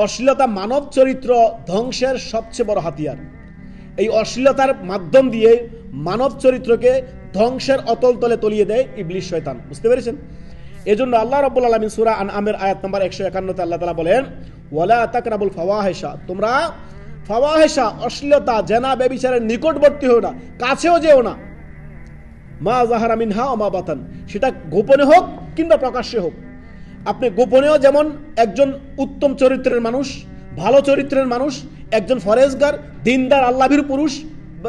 অশ্লীলতা মানব চরিত্র ধ্বংসের সবচেয়ে বড় হাতিয়ার। এই অশ্লীলতার মাধ্যম দিয়ে মানব চরিত্রকে ধ্বংসের অতল তলে তলিয়ে দেয় ইবলিস শয়তান। বুঝতে পেরেছেন? এজন্য আল্লাহ রাব্বুল আলামিন সূরা আনআমের আয়াত নম্বর 151 তে আল্লাহ তাআলা বলেন, ওয়ালা তাকরাবুল ফাওয়াহিশা, তোমরা ফাওয়াহিশা অশ্লীলতা জেনা ব্যভিচারের নিকটবর্তী হও না, কাছেও যেও না। মা যাহারা মিনহা ওয়া মা বাতান, সেটা গোপনে হোক কিংবা প্রকাশ্যে হোক। আপনি গোপনেও যেমন একজন উত্তম চরিত্রের মানুষ, ভালো চরিত্রের মানুষ, একজন ফরেজগার, দিনদার, আল্লাহভীরু পুরুষ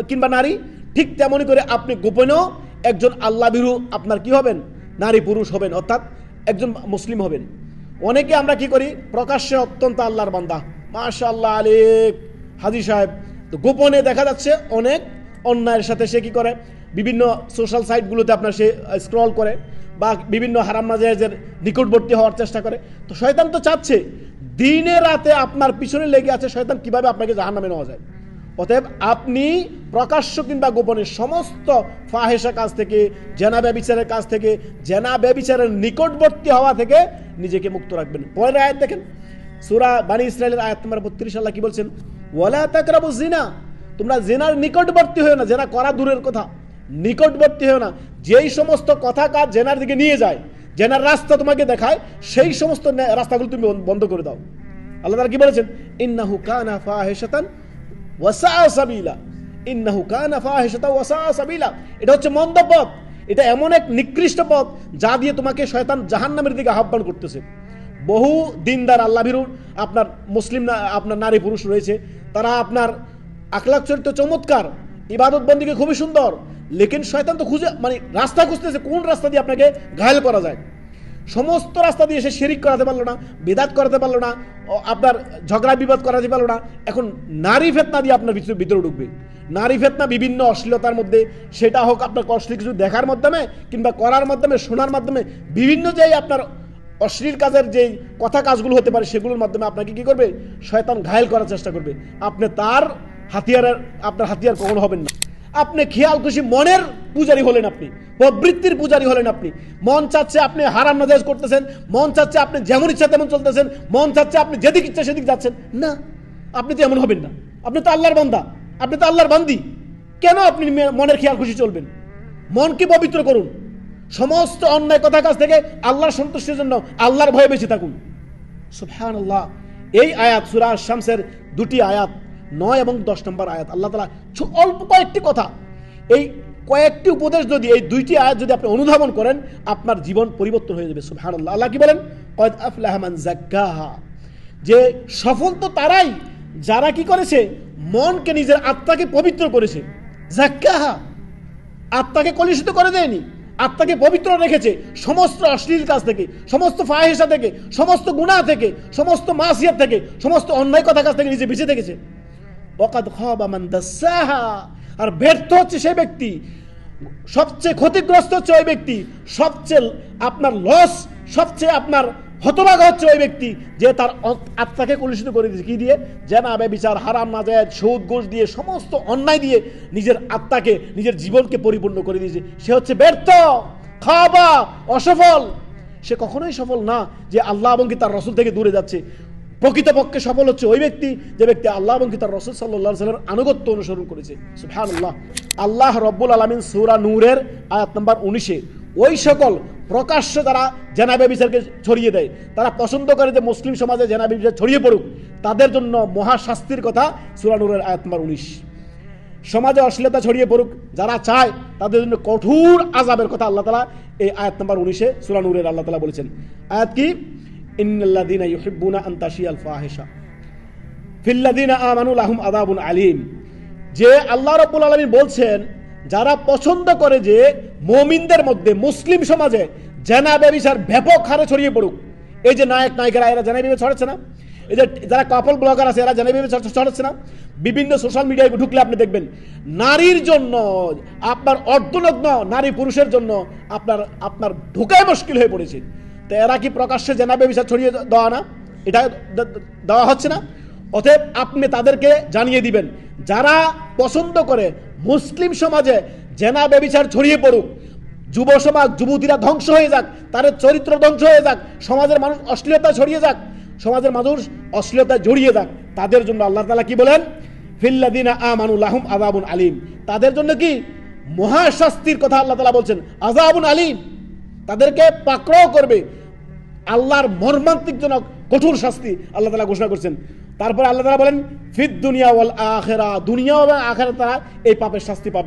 কিংবা নারী, ঠিক তেমনই করে আপনি গোপনেও একজন আল্লাহভীরু আপনার কি হবেন? নারী পুরুষ হবেন, অর্থাৎ একজন মুসলিম হবেন। অনেকে আমরা কি করি? প্রকাশ্যে অত্যন্ত আল্লাহর বান্দা, মাশাআল্লাহ আলেক হাজী সাহেব, তো গোপনে দেখা যাচ্ছে অনেক অন্যায়ের সাথে সে কি করে? বিভিন্ন সোশ্যাল সাইটগুলোতে আপনার সে স্ক্রল করে বা বিভিন্ন হারাম নাজায়েজের নিকটবর্তী হওয়ার চেষ্টা করে। তো শয়তান তো চাচ্ছে দিনে রাতে আপনার পিছনে লেগে আছে শয়তান কিভাবে আপনাকে জাহান্নামে নেওয়া যায়। অতএব আপনি প্রকাশ্য কিংবা গোপনে সমস্ত ফাহেশা কাজ থেকে, জেনা ব্যভিচারের কাজ থেকে, জেনা ব্যভিচারের নিকটবর্তী হওয়া থেকে নিজেকে মুক্ত রাখবেন। পরের আয়াত দেখেন, সূরা বানী ইসরাইলের আয়াত নম্বর 32, আল্লাহ কি বলছেন? ওয়ালা তাকরাবুজ জিনা, তোমরা জেনার নিকটবর্তী হও না। জেনা করা দূরের কথা, নিকটবর্তী হও না। যেই সমস্ত কথা কাজ জেনার দিকে নিয়ে যায়, জেনার রাস্তা তোমাকে দেখায়, সেই সমস্ত রাস্তাগুলো তুমি বন্ধ করে দাও। আল্লাহ তাআলা কি বলেছেন? ইন্নাহু কানা ফাহিশাতান ওয়া সাআ সাবিলা, ইন্নাহু কানা ফাহিশাতান ওয়া সাআ সাবিলা। এটা হচ্ছে মন্দ পথ, এটা এমন এক নিকৃষ্ট পথ যা দিয়ে তোমাকে শয়তান জাহান্নামের দিকে আহ্বান করতেছে। বহু দিনদার আল্লাহভীরু আপনার মুসলিম আপনার নারী পুরুষ রয়েছে, তারা আপনার আখলাক চরিত্র চমৎকার, ইবাদত বন্দেগী খুবই সুন্দর, লেকিন শয়তান তো খুঁজে রাস্তা খুঁজতেছে কোন রাস্তা দিয়ে আপনাকে ঘায়েল করা যায়। সমস্ত রাস্তা দিয়ে সে শিরিক করাতে পারলো না, বিদআত করাতে পারলো না, আপনার ঝগড়া বিবাদ করাতে পারলো না। এখন নারী ফিতনা দিয়ে আপনার ভিতরে ঢুকবে। নারী ফিতনা বিভিন্ন অশ্লীলতার মধ্যে, সেটা হোক আপনার অশ্লীল কিছু দেখার মাধ্যমে কিংবা করার মাধ্যমে, শোনার মাধ্যমে, বিভিন্ন যে আপনার অশ্লীল কাজের যে কথা কাজগুলো হতে পারে সেগুলোর মাধ্যমে আপনাকে কি করবে? শয়তান ঘায়েল করার চেষ্টা করবে। আপনি তার আপনার হাতিয়ার কখনো হবেন না। আপনি খেয়াল খুশি মনের পূজারী হলেন, আপনি প্রবৃত্তির পূজারী হলেন। আপনি মন চাচ্ছে আপনি হারাম নাজায়েজ করতেছেন, মন চাচ্ছে আপনি যেমন ইচ্ছা তেমন চলতেছেন, মন চাচ্ছে আপনি যেদিক ইচ্ছা সেদিক যাচ্ছেন। না, আপনি তো এমন হবেন না। আপনি তো আল্লাহর বান্দা, আপনি তো আল্লাহর বান্দি। কেন আপনি মনের খেয়াল খুশি চলবেন? মনকে পবিত্র করুন, সমস্ত অন্যায় কথা কাজ থেকে আল্লাহর সন্তুষ্টির জন্য আল্লাহর ভয়ে বেঁচে থাকুন। সুবহানাল্লাহ। এই আয়াত সূরা আশ-শামসের দুটি আয়াত, 9 এবং 10 নম্বর আয়াত, আল্লাহ তাআলা অল্প কয়েকটি কথা, এই কয়েকটি উপদেশ যদি, এই দুইটি আয়াত যদি আপনি অনুধাবন করেন, আপনার জীবন পরিবর্তন হয়ে যাবে। সুবহানাল্লাহ। আল্লাহ কি বলেন? কদ আফলাহা মান যাক্কাহা, যে সফল তো তারাই যারা কি করেছে? মনকে, নিজের আত্মাকে পবিত্র করেছে। যাক্কাহা, আত্মাকে কলুষিত করে দেয়নি, আত্মাকে পবিত্র রেখেছে সমস্ত অশ্লীল কাজ থেকে, সমস্ত ফাহিশা থেকে, সমস্ত গুনাহ থেকে, সমস্ত মাসিয়াত থেকে, সমস্ত অন্যায় কথা কাজ থেকে নিজে বেঁচে থেকেছে। ওয়াকাদ খাবা মান দাসাহা, আর ব্যর্থ হচ্ছে সেই ব্যক্তি, সবচেয়ে ক্ষতিগ্রস্ত হচ্ছে ওই ব্যক্তি, সবচেয়ে আপনার লস, সবচেয়ে আপনার হতভাগা হচ্ছে ওই ব্যক্তি যে তার আত্মাকে কলুষিত করে দিয়েছে। কি দিয়ে? জেনা ব্যভিচার, হারাম নাজায়েজ, সুদ ঘুষ দিয়ে, সমস্ত অন্যায় দিয়ে নিজের আত্মাকে, নিজের জীবনকে পরিপূর্ণ করে দিয়েছে। সে হচ্ছে ব্যর্থ, খাবা, অসফল। সে কখনোই সফল না যে আল্লাহ এবং কি তার রাসূল থেকে দূরে যাচ্ছে। প্রকৃতপক্ষে সফল হচ্ছে ওই ব্যক্তি যে ব্যক্তি আল্লাহ এবং কি তার রাসূল সাল্লাল্লাহু আলাইহি ওয়াসাল্লামের আনুগত্য অনুসরণ করেছে। সুবহানাল্লাহ। আল্লাহ রাব্বুল আলামিন সূরা নূরের আয়াত নম্বর 19-এ ওই সকল প্রকাশ্য যারা জেনা ব্যভিচারকে ছড়িয়ে দেয়, তারা পছন্দ করে যে মুসলিম সমাজে জেনা ব্যভিচার ছড়িয়ে পড়ুক, তাদের জন্য মহাশাস্তির কথা সূরা নূরের আয়াত নম্বর 19। সমাজে অশ্লীলতা ছড়িয়ে পড়ুক যারা চায়, তাদের জন্য কঠোর আযাবের কথা আল্লাহ তাআলা এই আয়াত নম্বর 19-এ সূরা নূরের আল্লাহ তাআলা বলেছেন। আয়াত কি? ইন্নাল্লাযীনা ইউহিব্বুনা আন তাশিয়াল ফাহিশা ফিল্লাযীনা আমানু লাহুম আযাবুন আলীম। যে আল্লাহ রাব্বুল আলামিন বলছেন, যারা পছন্দ করে যে মুমিনদের মধ্যে, মুসলিম সমাজে জেনা ব্যভিচার ব্যাপক হারে ছড়িয়ে পড়ুক। এই যে নায়ক নায়িকারা এরা জেনা ব্যভিচার ছড়াচ্ছে না, এই যে যারা কাপল ব্লগার আছে এরা জেনা ব্যভিচার ছড়াচ্ছে না। বিভিন্ন সোশ্যাল মিডিয়ায় ঢুকলে আপনি দেখবেন নারীর জন্য, আপনার অর্ধনগ্ন নারী পুরুষের জন্য আপনার ঢোকায় মুশকিল হয়ে পড়েছে। তো এরা কি প্রকাশ্যে জেনা ব্যভিচার ছড়িয়ে দেওয়া না? এটা দেওয়া হচ্ছে না? অতএব আপনি তাদেরকে জানিয়ে দিবেন, যারা পছন্দ করে মুসলিম সমাজে জেনা ব্যভিচার ছড়িয়ে পড়ুক, যুব সমাজ, যুবতীরা ধ্বংস হয়ে যাক, তাদের চরিত্র ধ্বংস হয়ে যাক, সমাজের মানুষ অশ্লীলতা ছড়িয়ে যাক, সমাজের মানুষ অশ্লীলতায় জড়িয়ে থাক, তাদের জন্য আল্লাহ তাআলা কি বলেন, ফিল্লাযিনা আমানু লাহুম আযাবুন আলীম, তাদের জন্য কি মহাশাস্তির কথা আল্লাহ তাআলা বলছেন, আযাবুন আলীম, তাদেরকে পাকড়াও করবে, আল্লাহর মর্মান্তিক জনক কঠোর শাস্তি আল্লাহ তাআলা ঘোষণা করছেন। তারপর আল্লাহ তাআলা বলেন ফিদ দুনিয়া ওয়াল আখিরা, দুনিয়া এবং আখিরাতে তারা এই পাপের শাস্তি পাবে।